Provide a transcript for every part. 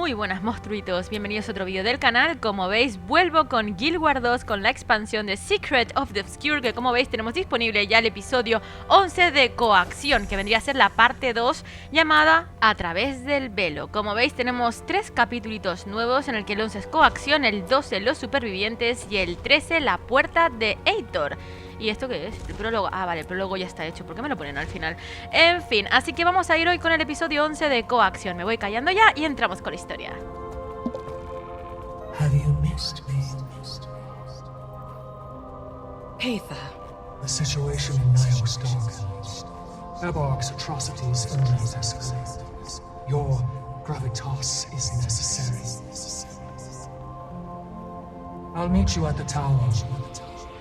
Muy buenas monstruitos, bienvenidos a otro vídeo del canal. Como veis, vuelvo con Guild Wars 2 con la expansión de Secret of the Obscure, que como veis tenemos disponible ya el episodio 11 de Coacción, que vendría a ser la parte 2 llamada A Través del Velo. Como veis tenemos 3 capítulos nuevos, en el que el 11 es Coacción, el 12 los supervivientes y el 13 la puerta de Acto. ¿Y esto qué es? El prólogo. Ah, vale, el prólogo ya está hecho. ¿Por qué me lo ponen al final? En fin, así que vamos a ir hoy con el episodio 11 de Coacción. Me voy callando ya y entramos con la historia. Have you missed me? Peitha. The situation in Nayos darkens. Ebark's atrocities only escalate. Your gravitas is necessary. I'll meet you at the tower,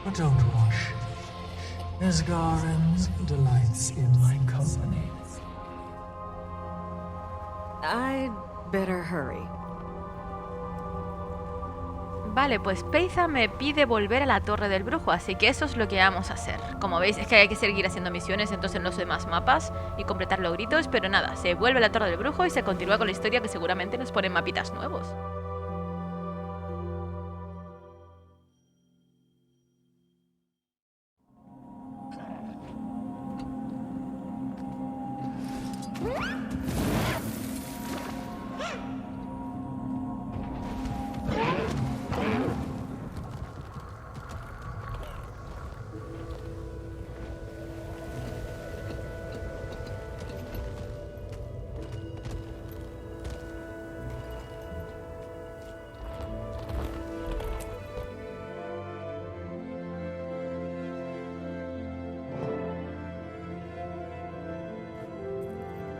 but don't rush. Isgarren delights in my company. I'd better hurry. Vale, pues Peitha me pide volver a la torre del brujo, así que eso es lo que vamos a hacer. Como veis, es que hay que seguir haciendo misiones, entonces en los demás mapas y completar logritos, pero nada, se vuelve a la torre del brujo y se continúa con la historia, que seguramente nos ponen mapitas nuevos.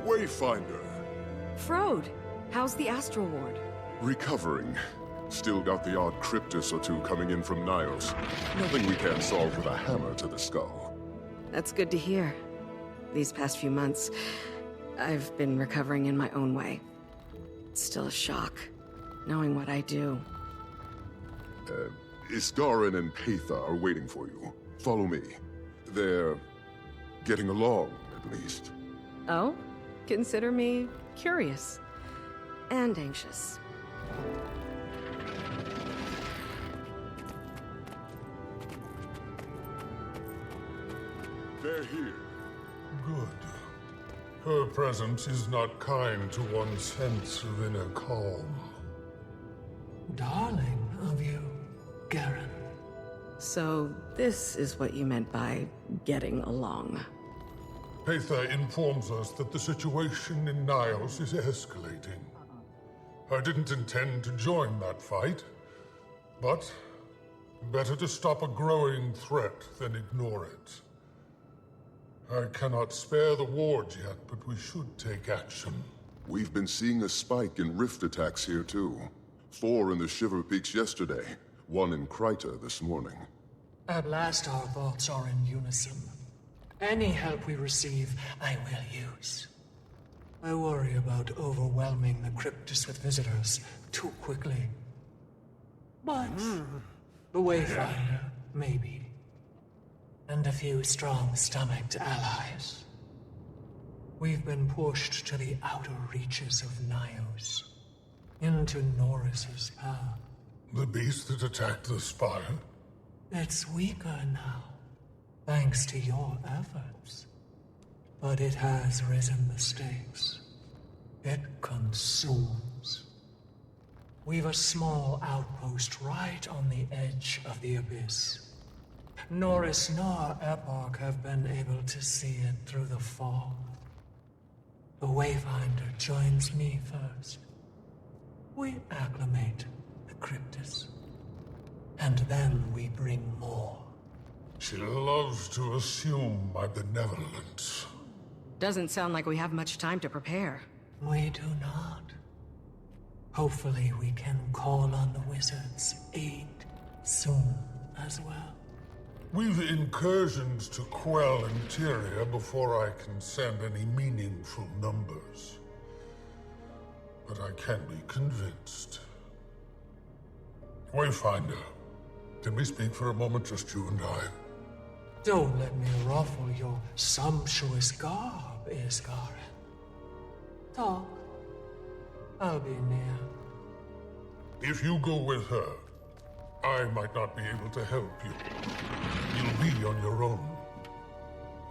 Wayfinder. Frode, how's the astral ward? Recovering. Still got the odd kryptis or two coming in from Nayos. Nothing we can't solve with a hammer to the skull. That's good to hear. These past few months, I've been recovering in my own way. It's still a shock, knowing what I do. Isgarren and Peitha are waiting for you. Follow me. They're getting along, at least. Oh? Consider me curious and anxious. They're here. Good. Her presence is not kind to one's sense of inner calm. Darling of you, Garen. So this is what you meant by getting along. Peitha informs us that the situation in Nayos is escalating. I didn't intend to join that fight, but better to stop a growing threat than ignore it. I cannot spare the ward yet, but we should take action. We've been seeing a spike in rift attacks here, too. 4 in the Shiver Peaks yesterday, 1 in Kryptis this morning. At last our thoughts are in unison. Any help we receive, I will use. I worry about overwhelming the kryptis with visitors too quickly. But the Wayfinder, maybe. And a few strong-stomached allies. We've been pushed to the outer reaches of Nayos, into Norris's path. The beast that attacked the spire? It's weaker now, thanks to your efforts. But it has risen the stakes. It consumes. We've a small outpost right on the edge of the abyss. Norris nor Ebark have been able to see it through the fog. The Wayfinder joins me first. We acclimate the kryptis. And then we bring more. She loves to assume my benevolence. Doesn't sound like we have much time to prepare. We do not. Hopefully we can call on the wizard's aid soon as well. We've incursions to quell interior before I can send any meaningful numbers. But I can be convinced. Wayfinder, can we speak for a moment, just you and I? Don't let me ruffle your sumptuous garb, Isgarren. Talk. I'll be near. If you go with her, I might not be able to help you. You'll be on your own.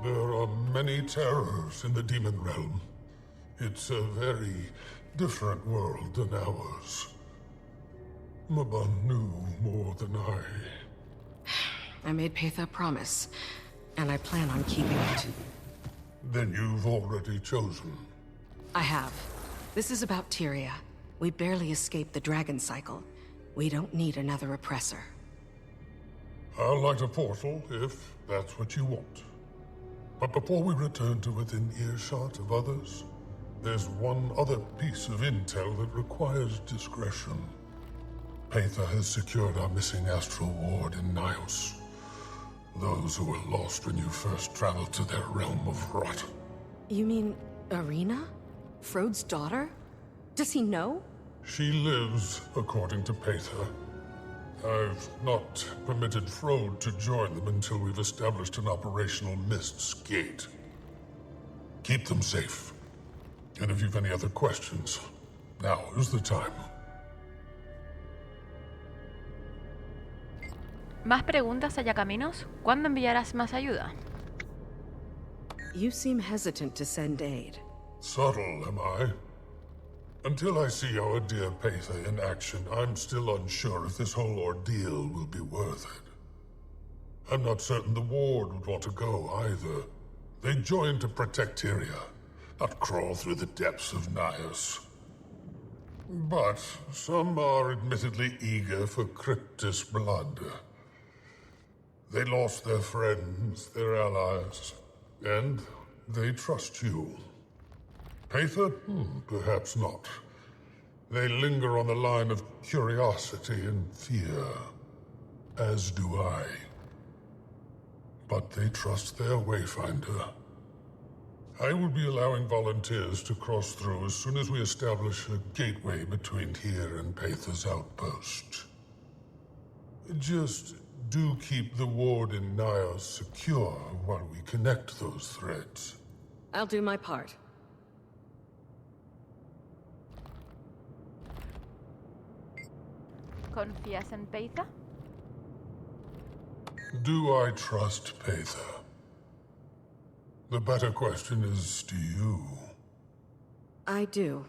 There are many terrors in the demon realm. It's a very different world than ours. Maban knew more than I. I made Peitha a promise, and I plan on keeping it. Then you've already chosen. I have. This is about Tyria. We barely escaped the dragon cycle. We don't need another oppressor. I'll light a portal if that's what you want. But before we return to within earshot of others, there's one other piece of intel that requires discretion. Peitha has secured our missing astral ward in Nayos. Those who were lost when you first traveled to their realm of rot. You mean Arena? Frode's daughter? Does he know? She lives, according to Peitha. I've not permitted Frode to join them until we've established an operational Mist's Gate. Keep them safe. And if you've any other questions, now is the time. ¿Más preguntas allá caminos? ¿Cuándo enviarás más ayuda? You seem hesitant to send aid. Subtle, am I? Until I see our dear Peitha in action, I'm still unsure if this whole ordeal will be worth it. I'm not certain the ward would want to go either. They joined to protect Tyria, not crawl through the depths of Nayos. But some are admittedly eager for kryptis blood. They lost their friends, their allies, and they trust you. Peitha? Perhaps not. They linger on the line of curiosity and fear, as do I. But they trust their wayfinder. I will be allowing volunteers to cross through as soon as we establish a gateway between here and Peitha's outpost. Just do keep the ward in Nayos secure while we connect those threads. I'll do my part. ¿Confías en Peitha? Do I trust Peitha? The better question is, do you? I do.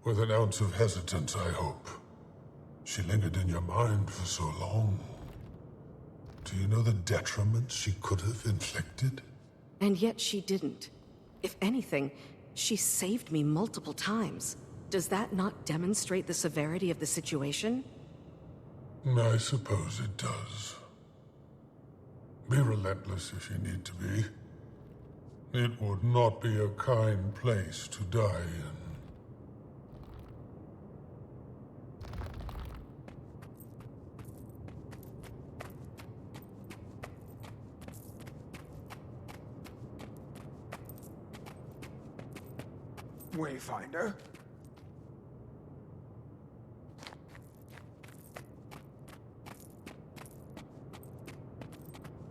With an ounce of hesitance, I hope. She lingered in your mind for so long. Do you know the detriment she could have inflicted? And yet she didn't. If anything, she saved me multiple times. Does that not demonstrate the severity of the situation? I suppose it does. Be relentless if you need to be. It would not be a kind place to die in. Wayfinder?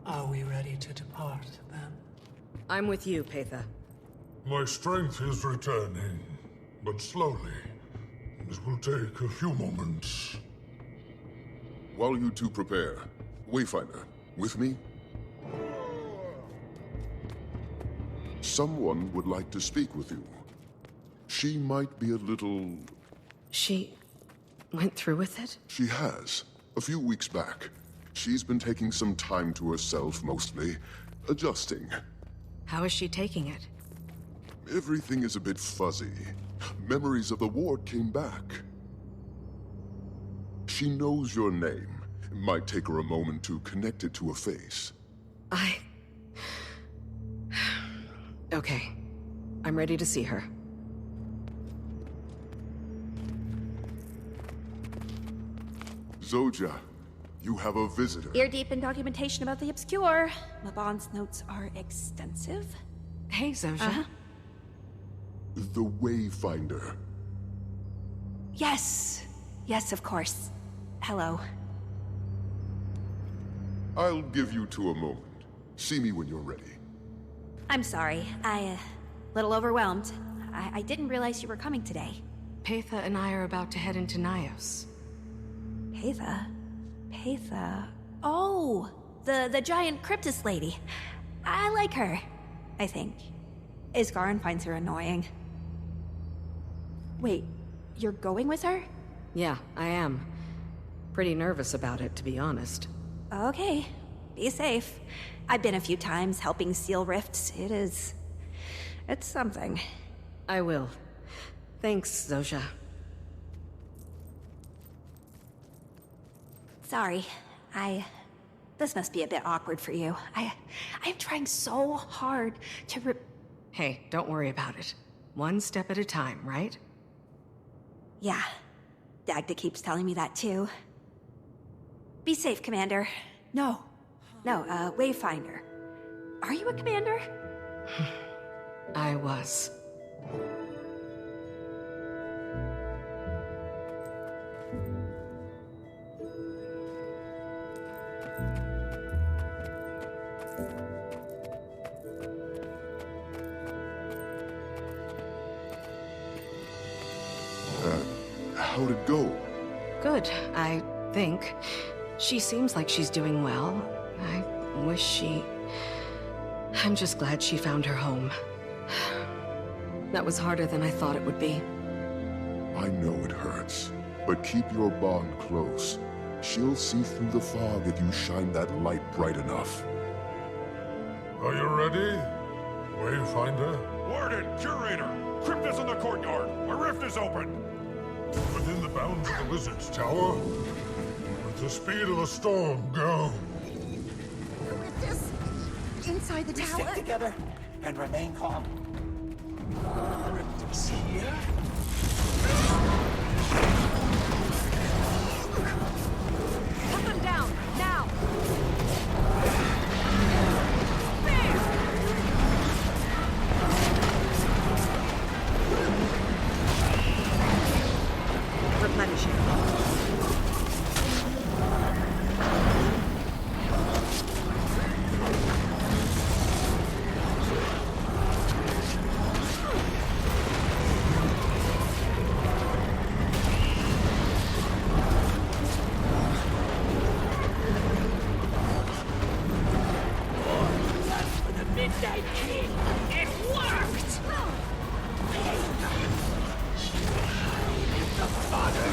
Are we ready to depart, then? I'm with you, Peitha. My strength is returning, but slowly. This will take a few moments. While you two prepare, Wayfinder, with me? Someone would like to speak with you. She might be a little... She went through with it? She has. A few weeks back. She's been taking some time to herself, mostly. Adjusting. How is she taking it? Everything is a bit fuzzy. Memories of the ward came back. She knows your name. It might take her a moment to connect it to a face. Okay. I'm ready to see her. Zoja, you have a visitor. Ear deep in documentation about the obscure. Maban's notes are extensive. Hey, Zoja. The Wayfinder. Yes. Yes, of course. Hello. I'll give you two a moment. See me when you're ready. I'm sorry. Little overwhelmed. I didn't realize you were coming today. Peitha and I are about to head into Nayos. Peitha? Peitha? Oh, the giant kryptis lady. I like her, I think. Isgarren finds her annoying. Wait, you're going with her? Yeah, I am. Pretty nervous about it, to be honest. Okay, be safe. I've been a few times helping seal rifts. It's something. I will. Thanks, Zosha. Sorry, this must be a bit awkward for you. I'm trying so hard to Hey, don't worry about it. One step at a time, right? Yeah, Dagda keeps telling me that too. Be safe, Commander. No, Wayfinder. Are you a commander? I was. How'd it go? Good, I think. She seems like she's doing well. I wish she... I'm just glad she found her home. That was harder than I thought it would be. I know it hurts, but keep your bond close. She'll see through the fog if you shine that light bright enough. Are you ready, Wayfinder? Warden, Curator! Crypt is in the courtyard! A rift is open! Within the bounds of the Wizard's Tower? With the speed of a storm, go! Inside the tower? Stick together and remain calm. Kryptis here? Put them down, now! Replenishing. For the Midnight King, it worked! The father!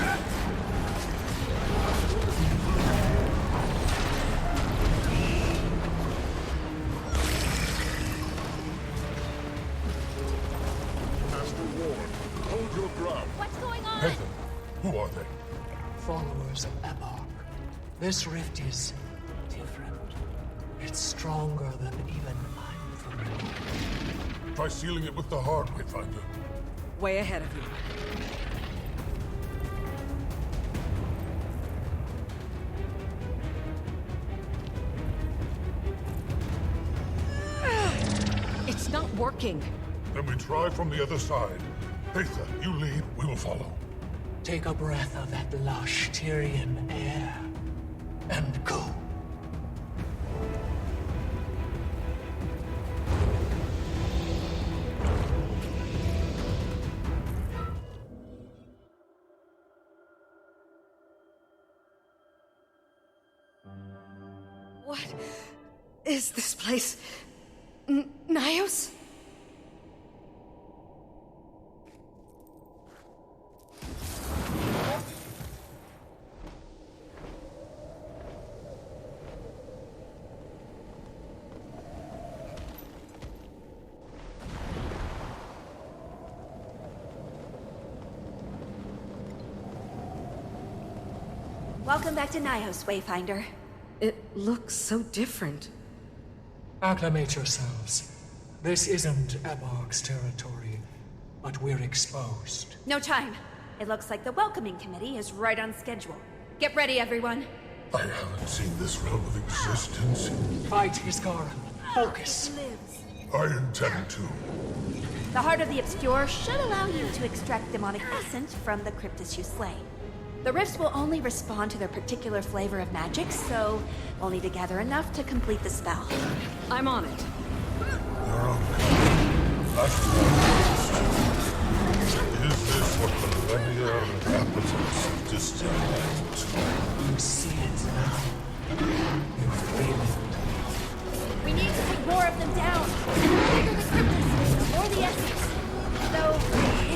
Master Ward, hold your ground. What's going on? Peitha, who are they? Followers of Epoch. This rift is different. It's stronger than even I'm familiar. Try sealing it with the heart, Wayfinder. Way ahead of you. It's not working. Then we try from the other side. Peitha, you lead, we will follow. Take a breath of that lush Tyrian air and go. What is this place? Nayos? Welcome back to Nayos, Wayfinder. It looks so different. Acclimate yourselves. This isn't Epoch's territory, but we're exposed. No time. It looks like the welcoming committee is right on schedule. Get ready, everyone. I haven't seen this realm of existence. Fight, Isgarren. Focus. I intend to. The Heart of the Obscure should allow you to extract demonic essence from the kryptis you slay. The rifts will only respond to their particular flavor of magic, so we'll need to gather enough to complete the spell. I'm on it. They're uncommon. That's what I'm used to. Is this what millennia of appetites distilled to? You see it now. You feel it. We need to put more of them down. And the bigger the kryptis, the more the essence. Though,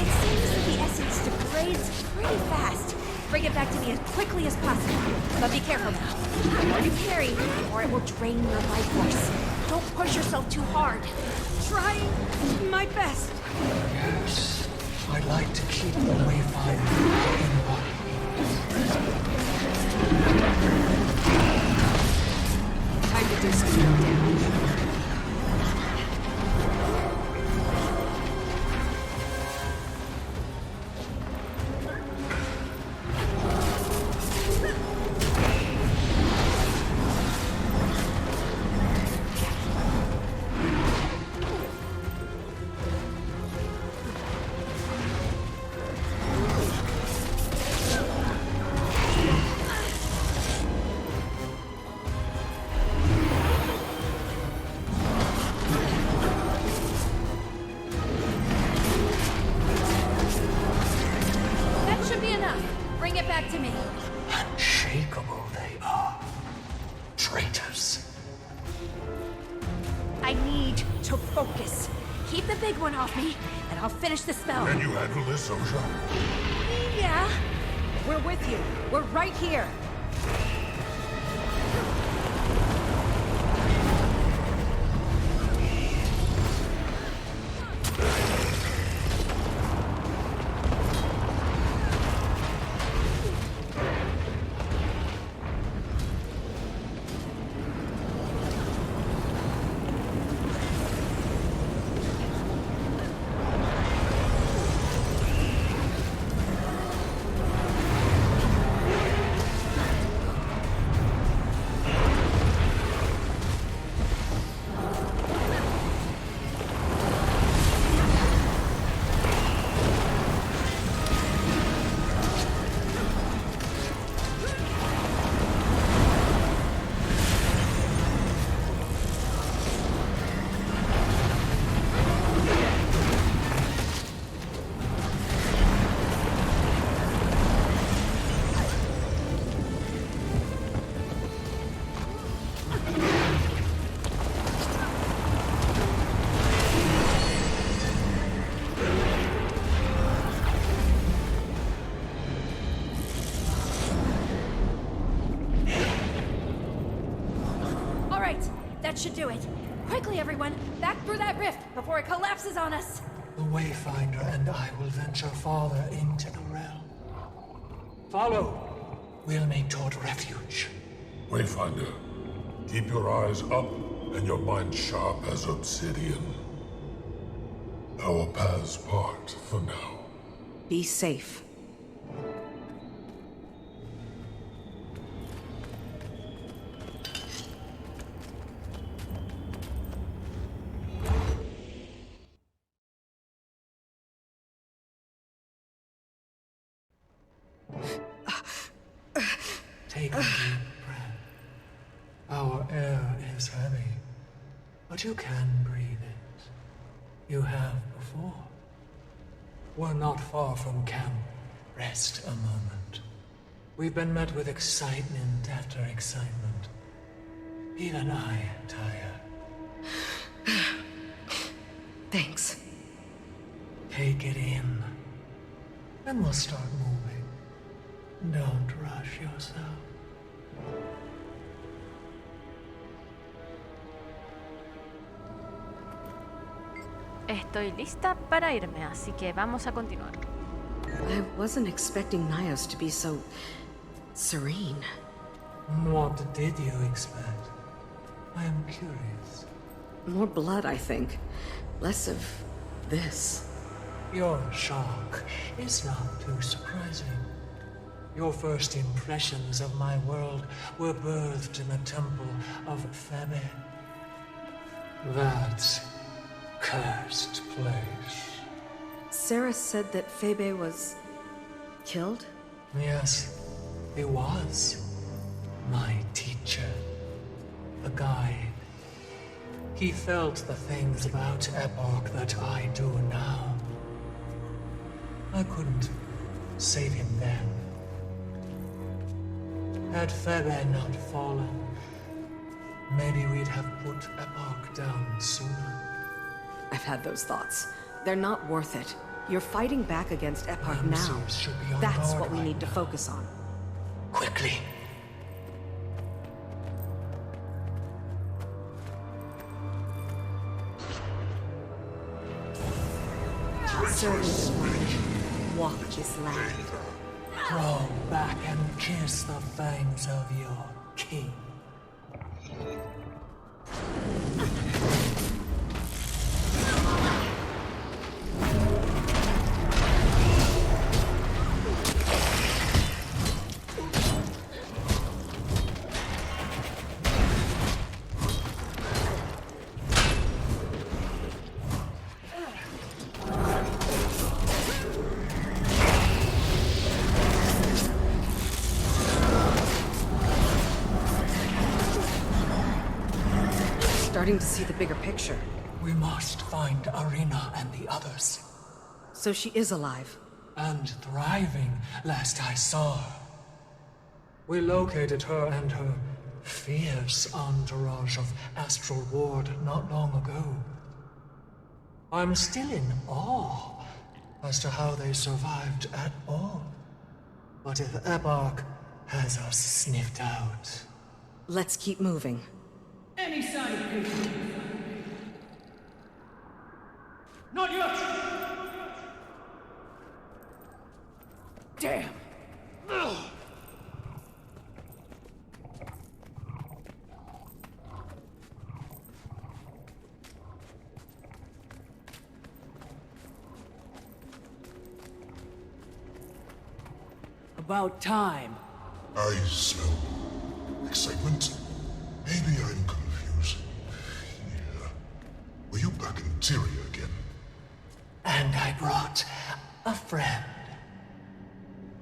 it seems that the essence degrades pretty fast. Bring it back to me as quickly as possible. But be careful now. The more you carry, the more it will drain your life force. Don't push yourself too hard. Trying my best. Yes, I'd like to keep the Wayfinder in body. Time to do some damage. Unshakable they are. Traitors. I need to focus. Keep the big one off me, and I'll finish the spell. Can you handle this, Osha? Yeah. We're with you. We're right here. That should do it. Quickly, everyone, back through that rift before it collapses on us. The Wayfinder and I will venture farther into the realm. Follow. We'll make toward refuge. Wayfinder, keep your eyes up and your mind sharp as obsidian. Our paths part for now. Be safe. Take a deep breath. Our air is heavy, but you can breathe it. You have before. We're not far from camp. Rest a moment. We've been met with excitement after excitement. Even I am tired. Thanks. Take it in. Then we'll start moving. Don't rush yourself. Estoy lista para irme, así que vamos a continuar. I wasn't expecting Nayos to be so serene. What did you expect? I am curious. More blood, I think. Less of this. Your shock is not too surprising. Your first impressions of my world were birthed in the temple of Febe. That cursed place. Cerus said that Febe was killed? Yes, he was. My teacher. The guide. He felt the things about Epoch that I do now. I couldn't save him then. Had Febe not fallen, maybe we'd have put Epoch down sooner. I've had those thoughts. They're not worth it. You're fighting back against Epoch now. Ramses should be on That's guard what we right need to now. focus on. Quickly. Servants of mine, walk this land. Crawl back and kiss the fangs of your king. Starting to see the bigger picture. We must find Arena and the others. So she is alive. And thriving, last I saw her. We located her and her fierce entourage of Astral Ward not long ago. I'm still in awe as to how they survived at all. But if Epoch has us sniffed out... Let's keep moving. Any sign of patience? Not yet! Damn! Ugh. About time. I smell excitement. Maybe I'm confused. Yeah. Were you back in Tyria again? And I brought a friend.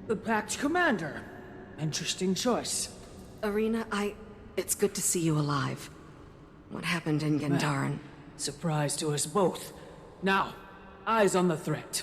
The Pact Commander. Interesting choice. Arena, it's good to see you alive. What happened in Gendaran? Surprise to us both. Now, eyes on the threat.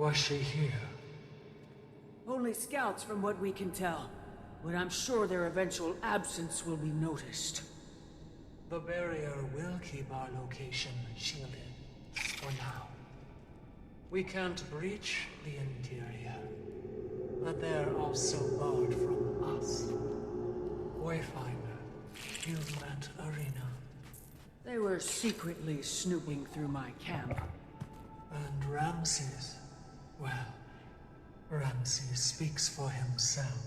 Was she here? Only scouts from what we can tell, but I'm sure their eventual absence will be noticed. The barrier will keep our location shielded, for now. We can't breach the interior, but they're also barred from us. Wayfinder, you met Arena. They were secretly snooping through my camp. And Ramses, well, Ramses speaks for himself.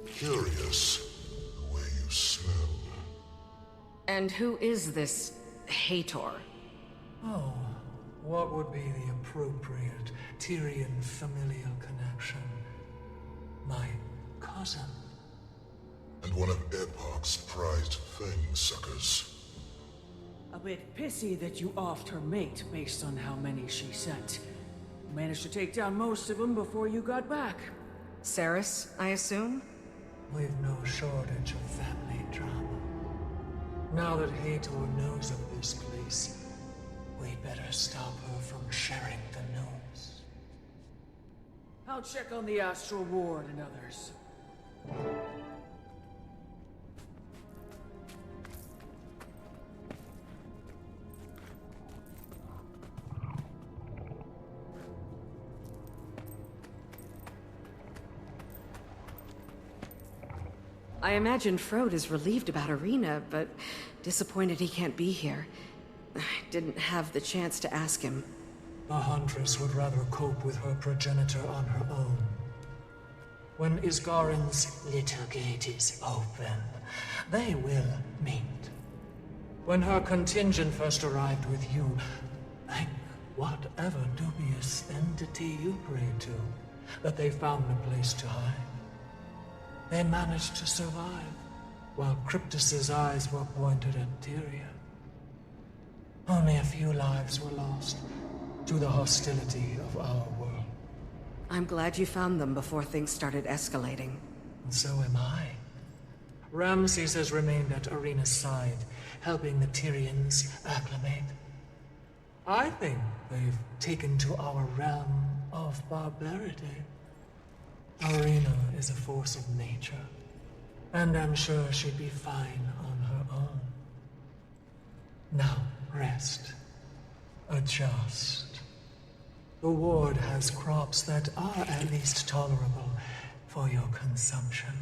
Curious, the way you smell. And who is this Hator? Oh, what would be the appropriate Tyrian familial connection? My cousin. And one of Epoch's prized fang suckers. A bit pissy that you offed her mate based on how many she sent. Managed to take down most of them before you got back. Cerus, I assume? We've no shortage of family drama. Now that Hator knows of this place, we'd better stop her from sharing the news. I'll check on the Astral Ward and others. I imagine Frode is relieved about Arena, but disappointed he can't be here. I didn't have the chance to ask him. The Huntress would rather cope with her progenitor on her own. When Isgarren's little gate is open, they will meet. When her contingent first arrived with you, thank whatever dubious entity you prayed to, that they found a place to hide. They managed to survive, while Kryptis's eyes were pointed at Tyria. Only a few lives were lost to the hostility of our world. I'm glad you found them before things started escalating. And so am I. Ramses has remained at Arena's side, helping the Tyrians acclimate. I think they've taken to our realm of barbarity. Arena is a force of nature, and I'm sure she'd be fine on her own. Now, rest. Adjust. The ward has crops that are at least tolerable for your consumption.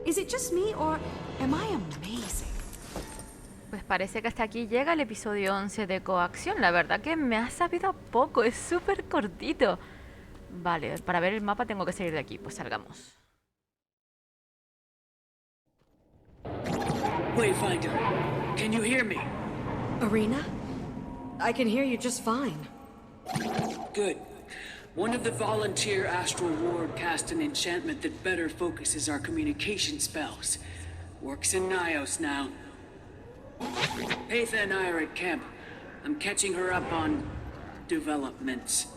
Is it just me, or am I amazing? Pues parece que hasta aquí llega el episodio 11 de Coacción. La verdad que me ha sabido a poco, es súper cortito. Vale, para ver el mapa tengo que salir de aquí, pues salgamos. Wayfinder, can you hear me? Arena? I can hear you just fine. Good. One of the volunteer Astral Ward cast an enchantment that better focuses our communication spells. Works in Nayos now. Peitha and I are at camp. I'm catching her up on developments.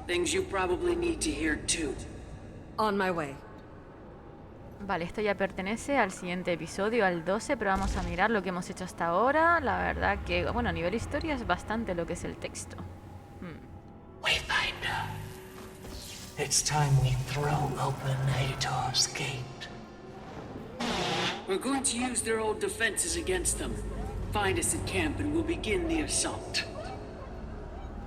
Things you probably need to hear too. On my way. Vale, esto ya pertenece al siguiente episodio, al 12, pero vamos a mirar lo que hemos hecho hasta ahora. La verdad que, bueno, a nivel historia es bastante lo que es el texto. Wayfinder, it's time we throw open Hator's gate. We're going to use their old defenses against them. Find us at camp and we'll begin the assault.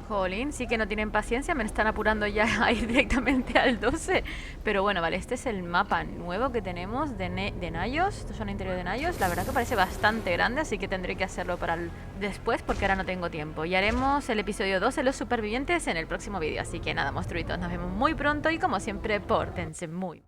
Jolín, sí que no tienen paciencia, me están apurando ya a ir directamente al 12. Pero bueno, vale, este es el mapa nuevo que tenemos de Nayos. Esto es un interior de Nayos. La verdad que parece bastante grande, así que tendré que hacerlo para después porque ahora no tengo tiempo. Y haremos el episodio 12, los supervivientes, en el próximo vídeo. Así que nada, monstruitos, nos vemos muy pronto y como siempre, pórtense muy